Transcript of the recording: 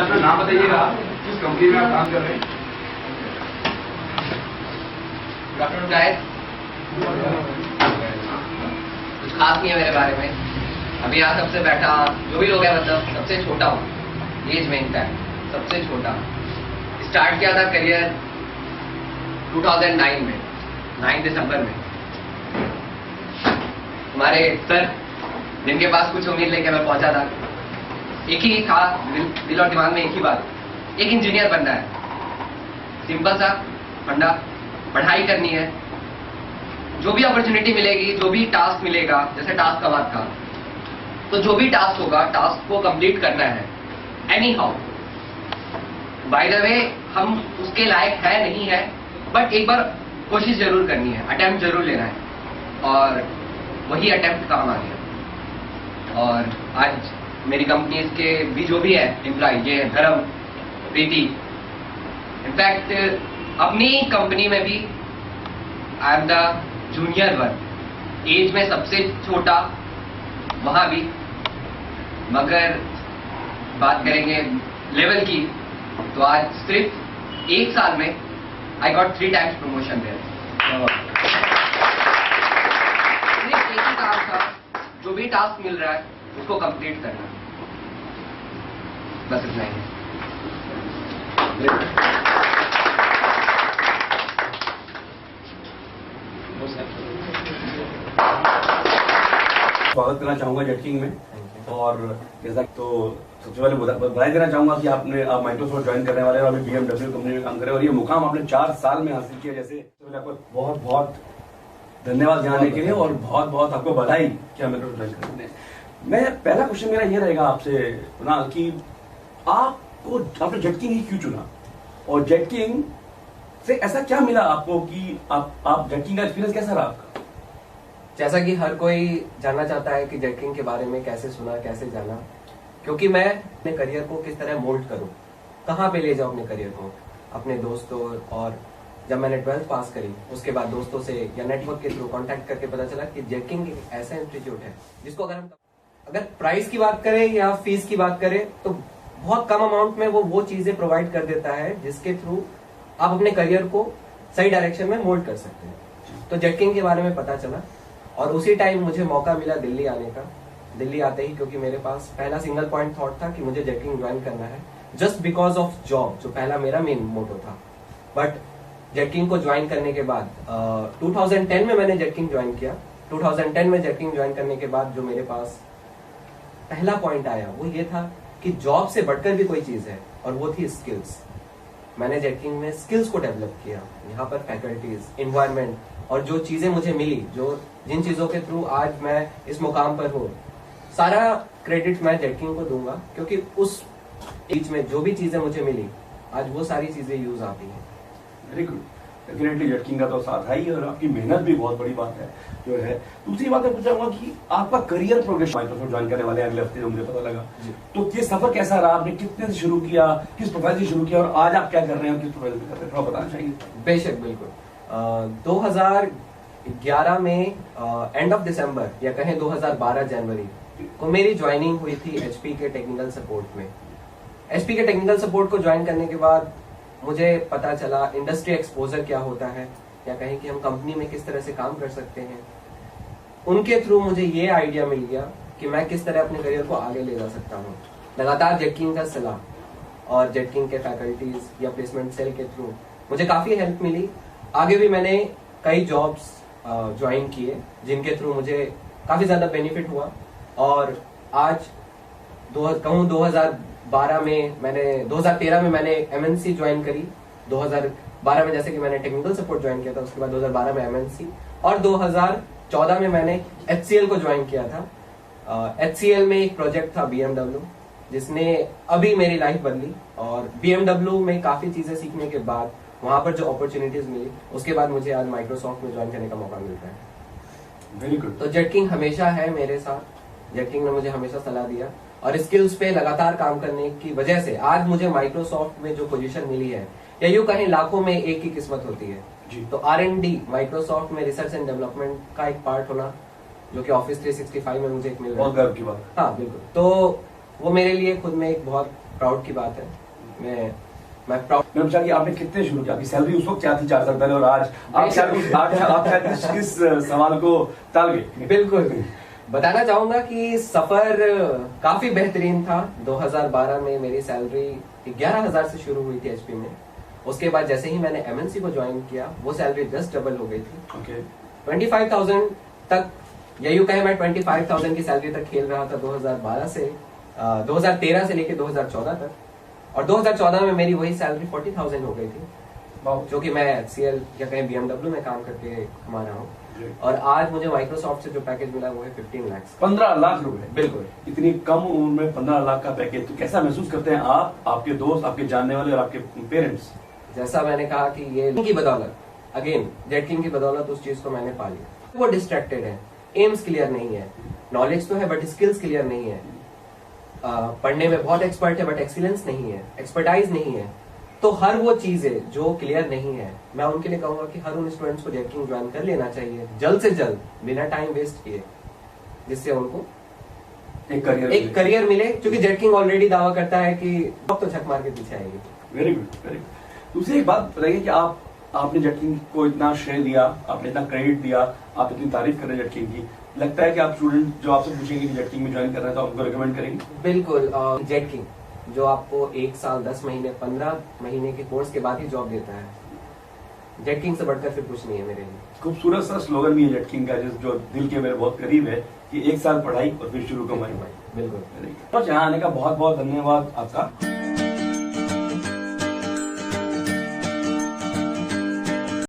अच्छा अपना नाम बताइएगा, किस कंपनी में आप काम कर रहे हैं? कुछ खास नहीं है मेरे बारे में। अभी यहाँ सबसे बैठा जो भी लोग हैं, मतलब सबसे छोटा हूँ एज में, इनफैक्ट सबसे छोटा। स्टार्ट किया था करियर 2009 में, 9 दिसंबर में। हमारे सर जिनके पास कुछ उम्मीद लेके मैं पहुंचा था, एक ही था दिल और दिमाग में एक ही बात, एक इंजीनियर बनना है। सिंपल सा फंडा, पढ़ाई करनी है, जो भी अपॉर्चुनिटी मिलेगी, जो भी टास्क मिलेगा, जैसे टास्क का बात था, तो जो भी टास्क होगा, टास्क को कंप्लीट करना है any how. By the way हम उसके लायक है नहीं है, बट एक बार कोशिश जरूर करनी है, अटेम्प्ट जरूर लेना है, और वही अटेम्प्ट काम आ गया। और आज मेरी कंपनी के भी जो भी है एम्प्लॉय, ये धर्म, प्रीति, इनफैक्ट अपनी कंपनी में भी I am the junior one, एज में सबसे छोटा वहां भी। मगर बात करेंगे लेवल की, तो आज सिर्फ 1 साल में I got 3 times promotion there. सिर्फ एक ही काम था, जो भी टास्क मिल रहा है उसको कंप्लीट करना, बस इतना ही है। स्वागत करना चाहूंगा जेटकिंग में, और जैसा तो सबसे पहले बधाई देना चाहूंगा कि आप माइक्रोसॉफ्ट ज्वाइन करने वाले हैं और अभी BMW कंपनी में काम कर रहे हैं, और ये मुकाम आपने 4 साल में हासिल किया। जैसे तो आपको बहुत बहुत धन्यवाद जानने के लिए, और बहुत बहुत आपको बधाई कि आप माइक्रोसॉफ्ट ज्वाइन करने। मैं पहला क्वेश्चन मेरा ये रहेगा आपसे ना, कि आपने जेटकिंग ही क्यों चुना, और जेटकिंग से ऐसा क्या मिला आपको कि आप जेटकिंग का एक्सपीरियंस कैसा रहा आपका? जैसा कि हर कोई जानना चाहता है कि जेटकिंग के बारे में कैसे सुना, कैसे जाना, क्योंकि मैं अपने करियर को किस तरह मोल्ड करूं, कहां पे ले जाऊं अपने करियर को, अपने दोस्तों। और जब मैंने 12th पास करी, उसके बाद दोस्तों से या नेटवर्क के थ्रू कांटेक्ट करके पता चला कि जेटकिंग एक ऐसा इंस्टीट्यूट है जिसको अगर प्राइस की बात करें या फीस की बात करें, तो बहुत कम अमाउंट में वो चीजें प्रोवाइड कर देता है जिसके थ्रू आप अपने करियर को सही डायरेक्शन में मोल्ड कर सकते हैं। तो जेटकिंग के बारे में पता चला, और उसी टाइम मुझे मौका मिला दिल्ली आने का। दिल्ली आते ही, क्योंकि मेरे पास पहला सिंगल पॉइंट थॉट था कि मुझे जेटकिंग ज्वाइन करना है, जस्ट बिकॉज ऑफ जॉब, जो पहला मेरा मेन मोटो था। बट जेटकिंग को ज्वाइन करने के बाद 2010 में मैंने जेटकिंग ज्वाइन किया। 2010 में जेटकिंग ज्वाइन करने के बाद जो मेरे पास पहला पॉइंट आया वो ये था कि जॉब से बढ़कर भी कोई चीज है, और वो थी स्किल्स। मैंने जेटकिंग में स्किल्स को डेवलप किया। यहाँ पर फैकल्टीज, एनवायरनमेंट, और जो चीजें मुझे मिली, जिन चीजों के थ्रू आज मैं इस मुकाम पर हूँ, सारा क्रेडिट मैं जेटकिंग को दूंगा, क्योंकि उस बीच में जो भी चीजें मुझे मिली, आज वो सारी चीजें यूज आती हैं। Very good. डेफिनेटली जेटकिंग का तो साथ है ही, और आपकी मेहनत भी बहुत बड़ी बात है जो है। दूसरी बात मैं पूछूंगा कि आपका करियर प्रोग्रेस, माइक्रोसॉफ्ट ज्वाइन करने वाले अगले हफ्ते मुझे पता लगा, तो ये सफर कैसा रहा? आपने कितने से शुरू किया, किस प्रोफाइल से शुरू किया, और आज आप क्या कर रहे हैं, किस प्रोफाइल से कर रहे हैं, थोड़ा बताना चाहिए। बेशक, बिल्कुल। 2011 में एंड ऑफ दिसंबर, या कहें 2012 जनवरी को मेरी ज्वाइनिंग हुई थी HP के टेक्निकल सपोर्ट में। HP के टेक्निकल सपोर्ट को ज्वाइन करने के बाद मुझे पता चला इंडस्ट्री एक्सपोजर क्या होता है, या कहें कि हम कंपनी में किस तरह से काम कर सकते हैं। उनके थ्रू मुझे ये आइडिया मिल गया कि मैं किस तरह अपने करियर को आगे ले जा सकता हूँ। लगातार जेटकिंग का सलाह और जेटकिंग के फैकल्टीज या प्लेसमेंट सेल के थ्रू मुझे काफी हेल्प मिली। आगे भी मैंने कई जॉब्स ज्वाइन किए, जिनके थ्रू मुझे काफी ज्यादा बेनिफिट हुआ। और आज 2013 में मैंने MNC ज्वाइन करी। 2012 में जैसे कि मैंने टेक्निकल सपोर्ट ज्वाइन किया था, उसके बाद 2012 में MNC, और 2014 में मैंने HCL को ज्वाइन किया था। HCL में एक प्रोजेक्ट था BMW, जिसने अभी मेरी लाइफ बदली। और BMW में काफी चीजें सीखने के बाद, वहां पर जो अपॉर्चुनिटीज मिली, उसके बाद मुझे आज माइक्रोसॉफ्ट में ज्वाइन करने का मौका मिल रहा है। Very good. तो जेटकिंग हमेशा है मेरे साथ। जेटकिंग ने मुझे हमेशा सलाह दिया, और स्किल्स पे लगातार काम करने की वजह से आज मुझे माइक्रोसॉफ्ट में जो पोजीशन मिली है, या यूं कहीं लाखों में एक ही किस्मत होती है जी। तो R&D माइक्रोसॉफ्ट में रिसर्च एंड डेवलपमेंट का एक पार्ट होना, जो कि ऑफिस 365 में मुझे एक मिल रहा है, बहुत गर्व की बात। हाँ बिल्कुल। तो वो मेरे लिए खुद में एक बहुत प्राउड की बात है। मैं प्राउड। मैंने पूछा कि आपने कितने शुरू किया, आपकी सैलरी उस वक्त क्या थी 4 साल पहले, और आज आप शायद इस सवाल को टाल गए। बिल्कुल बताना चाहूंगा कि सफर काफी बेहतरीन था। 2012 में मेरी सैलरी 11,000 से शुरू हुई थी एचपी में। उसके बाद जैसे ही मैंने एमएनसी को ज्वाइन किया वो सैलरी जस्ट डबल हो गई थी। ओके 25,000 तक, या यूं कहें मैं 25,000 की सैलरी तक खेल रहा था 2012 से 2013 से लेके 2014 तक। और 2014 में मेरी वही सैलरी 40,000 हो गई थी, जो कि मैं HCL या कहीं BMW में काम करके कमा रहा हूँ। और आज मुझे माइक्रोसॉफ्ट से जो पैकेज मिला वो है 15 लाख। 15 लाख रुपए, बिल्कुल। इतनी कम उम्र में 15 लाख का पैकेज, तो कैसा महसूस करते हैं आप, आपके दोस्त, आपके जानने वाले और आपके पेरेंट्स? जैसा मैंने कहा कि ये की बदौलत, अगेन जेट किंग की बदौलत उस चीज को मैंने पा लिया। वो डिस्ट्रैक्टेड है, एम्स क्लियर नहीं है, नॉलेज तो है बट स्किल्स क्लियर नहीं है, पढ़ने में बहुत एक्सपर्ट है बट एक्सीलेंस नहीं है, एक्सपर्टाइज नहीं है। तो हर वो चीजें जो क्लियर नहीं है, मैं उनके लिए कहूंगा कि हर उन स्टूडेंट्स को जेट किंग ज्वाइन कर लेना चाहिए जल्द से जल्द, बिना टाइम वेस्ट किए, जिससे उनको एक करियर मिले। क्योंकि जेट किंग ऑलरेडी दावा करता है कि अब तो छक मार के पीछे आएगी। Very good, very good. दूसरी एक बात बताइए कि आपने जेट किंग को इतना श्रेय दिया, आपने इतना क्रेडिट दिया, आप इतनी तारीफ कर रहे हैं जेट किंग की, लगता है कि आप स्टूडेंट जो आपसे पूछेंगे कि जेट किंग में ज्वाइन कर रहे हैं तो आपको रिकमेंड करेंगे? बिल्कुल। जेट किंग जो आपको 1 साल 10 महीने 15 महीने के कोर्स के बाद ही जॉब देता है, जेट किंग से बढ़कर फिर कुछ नहीं है मेरे लिए। खूबसूरत सा स्लोगन भी है जेट किंग का, जो दिल के मेरे बहुत करीब है, कि 1 साल पढ़ाई और फिर शुरू कमाई। बिल्कुल। यहाँ आने का बहुत बहुत धन्यवाद आपका।